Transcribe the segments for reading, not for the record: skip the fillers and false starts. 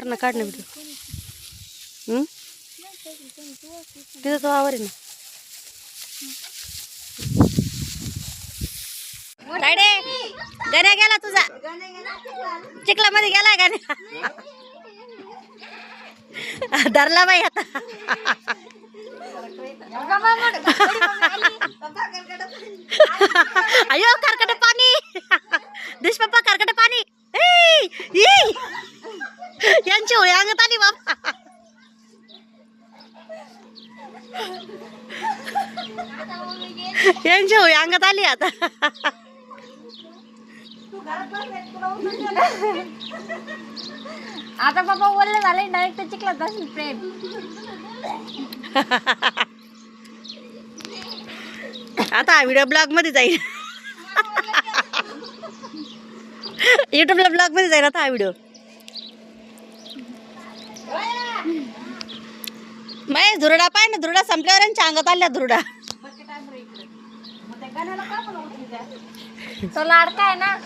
ना काढ ना व्हिडिओ. तिथं तो आवर आहे ना. रायडे गण्या गेला तुझा चिखलामध्ये गेलाय गण्या. धरला बाई आता. अयो करकट पाणी. दिश पप्पा करकट पाणी. यांची होळी अंगत आली बाबा. यांची होळी अंगात आली आता. आता बाबा बोलले झाले डायरेक्ट चिखलात जाशील प्रेम. आता हा व्हिडिओ ब्लॉग मध्ये जाईल. युट्यूबला ब्लॉग मध्ये जाईल आता हा व्हिडिओ. बाई धुरडा पाय ना. धुरडा संपल्यावर यांच्या अंगात आल्या धुरडा. तो लाडका आहे ना.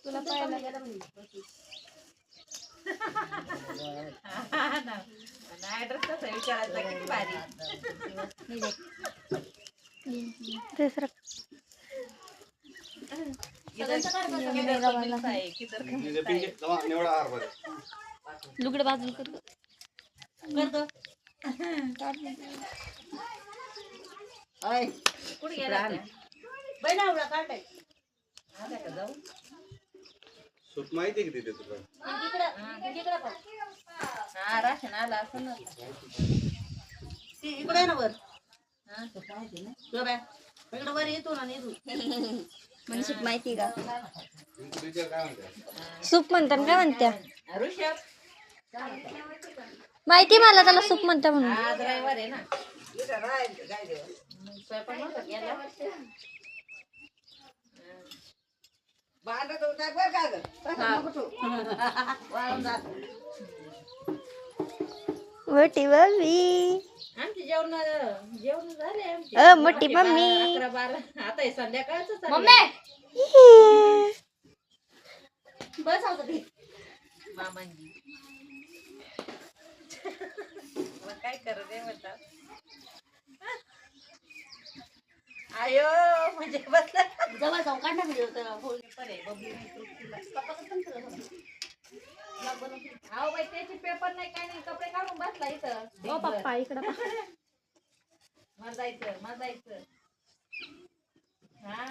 तुला पाहायला लुगडं बाजूला करतो. सूप माहिती आहे की तिथे तुला? राशन आला असं ना. इकडे ना वर. इकडे वर येतो ना नेतो. म्हणजे सूप माहिती का? टीचर काय म्हणते? सूप म्हणतात काय म्हणत्या माहिती मला. त्याला सूप म्हणता म्हणून. आज रविवार आहे ना. स्वयंपाक नव्हता केला. मोठी मम्मी. आमची जेवण झाले आमचे. मोठी मम्मी. 11-12 आता हे संध्याकाळच. बस होत मामांजी. काय करत आहे म्हणतात. आयो म्हणजे बसला जवळ जाऊ काढा व्हिडिओ. अहो बाई त्याची पेपर नाही काय नाही. कपडे काढून बसला इथं. ओ पप्पा इकडं मला जायचं. हा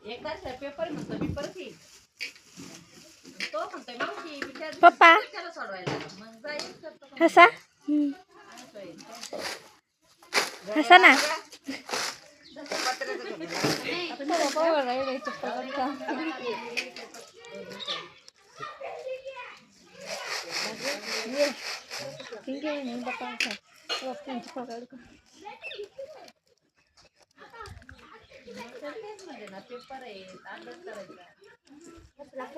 एकदा पेपर म्हणतो मी परत येईल. तो म्हणतोय मावशी पप्पा त्याला सोडवायला. मग जाईल. हसा हसा ना. पेपर आहे अभ्यास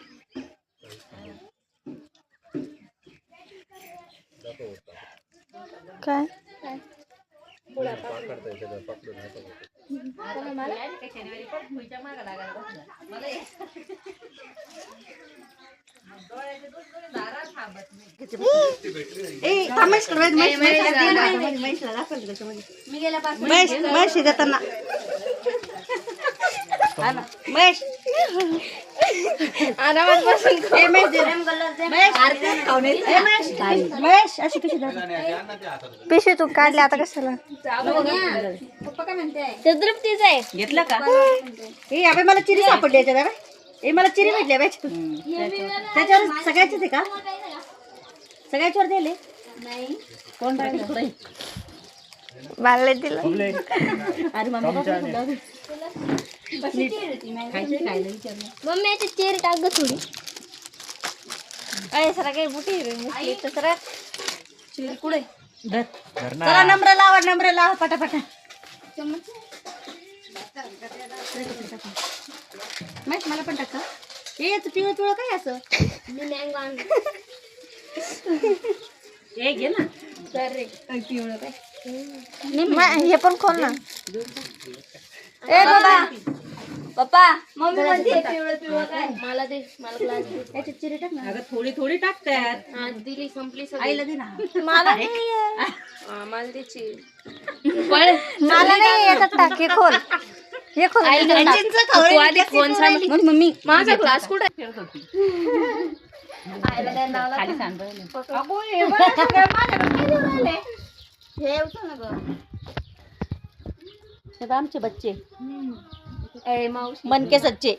करायचा. काय शनिवारी पण भुईच्या मागा लागायला बसला. मला डोळ्याचे दोन धारा थांबत पिशवीतून काढले आता कशाला. पप्पा काय म्हणते. ते तृप्तीच आहे. घेतलं का? हे अबे मला चिरी सापडली याच्यात. हे मला चिरी भेटली बाई. त्याच्यावर सगळ्याच आहे का? सगळ्याच्यावर दिले नाही. कोण बाळले दिलं. अरे मम्मी मम्मी याची चेरी टाक ग थोडी. अरे सरा काही बुटी सरा चिरी कुठे. चला नंबर लावा पटापटा. मला पण टाका. हे याचं पिवळं पिवळं काय असं हे घे ना पिवळं काय हे पण खोल ना. ए बाबा पप्पा मम्मी म्हणते पिवळं पिवळं काय मला दे मला ग्लास दे. त्याच्यात चिरी टाक ना. अगं थोडी थोडी टाकतात. हा दिली संपली आईला दे ना. मला मला द्यायची मला नाही याच्यात टाक. हे खोल हे खोल मम्मी माझा ग्लास कुठे खाली सांड आमचे बच्चे मन के सच्चे.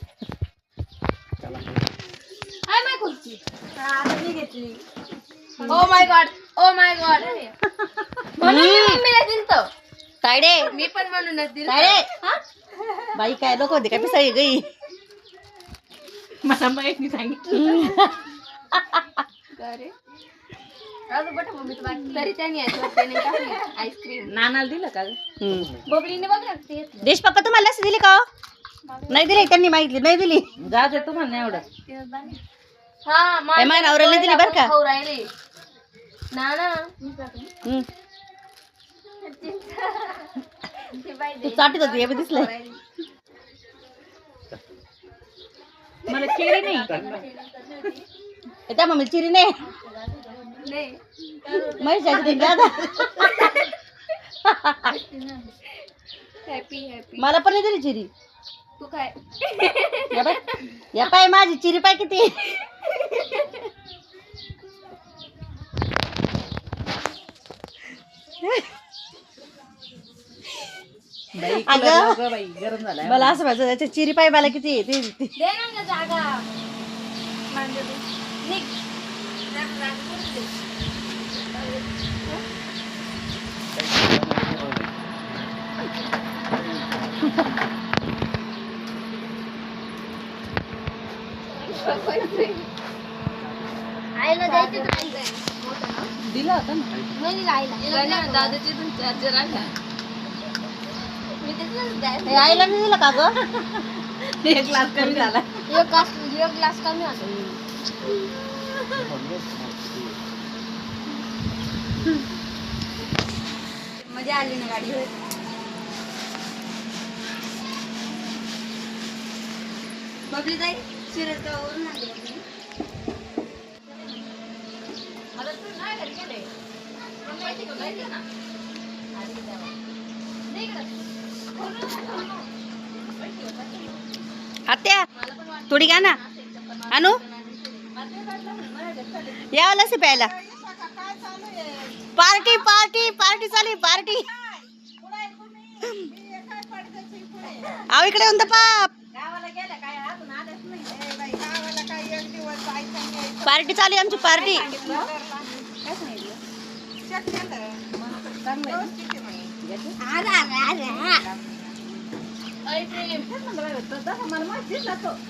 ओ माय गॉड मम्मीला दिलतो तायडे मी पण म्हणूनच दिलं. तायडे बाई काय लोक होते काय पिसाळी गई मला माहित नाही सांगितलं. तरी त्याने आईस्क्रीम नानाला दिलं का बबलीने बघ ना ते देश पप्पा तुम्हाला लस दिली का नाही दिली त्यांनी माहितली नाही दिली जाऊ दे तुम्हाला नाही आवडत. हा माझ्या नवऱ्याला दिली बरं का. खाऊ राहिले ना ना तू चाटीत होती हे बी दिसलंय मला चिरी नाही त्या मम्मी चिरी नाही म्हैसाची दादा हॅपी हॅपी मला पण नाही दिली चिरी. तू काय या पाय माझी चिरी पाय किती अगं मला असं पाहिजे त्याच्या चिरी पाय मला किती आहे ते दे ना जागा निक आईला द्यायचं दिला होता ना नाही दिला आईला दादाची पण चार्जर आणला मी त्याच हे आईला नाही दिलं का ग एक ग्लास कमी झाला एक ग्लास कमी होता मजा आली ना गाडीवर बबली ताई शिरगाववरून आली आता तू नाही घरी गेले पण माहिती का माहिती ना आधी तेव्हा नाही आत्या थोडी घ्या ना आणू यावं लस प्यायला पार्टी पार्टी पार्टी चालू पार्टी आव इकडे येऊन पाप पार्टी चालू आमची पार्टी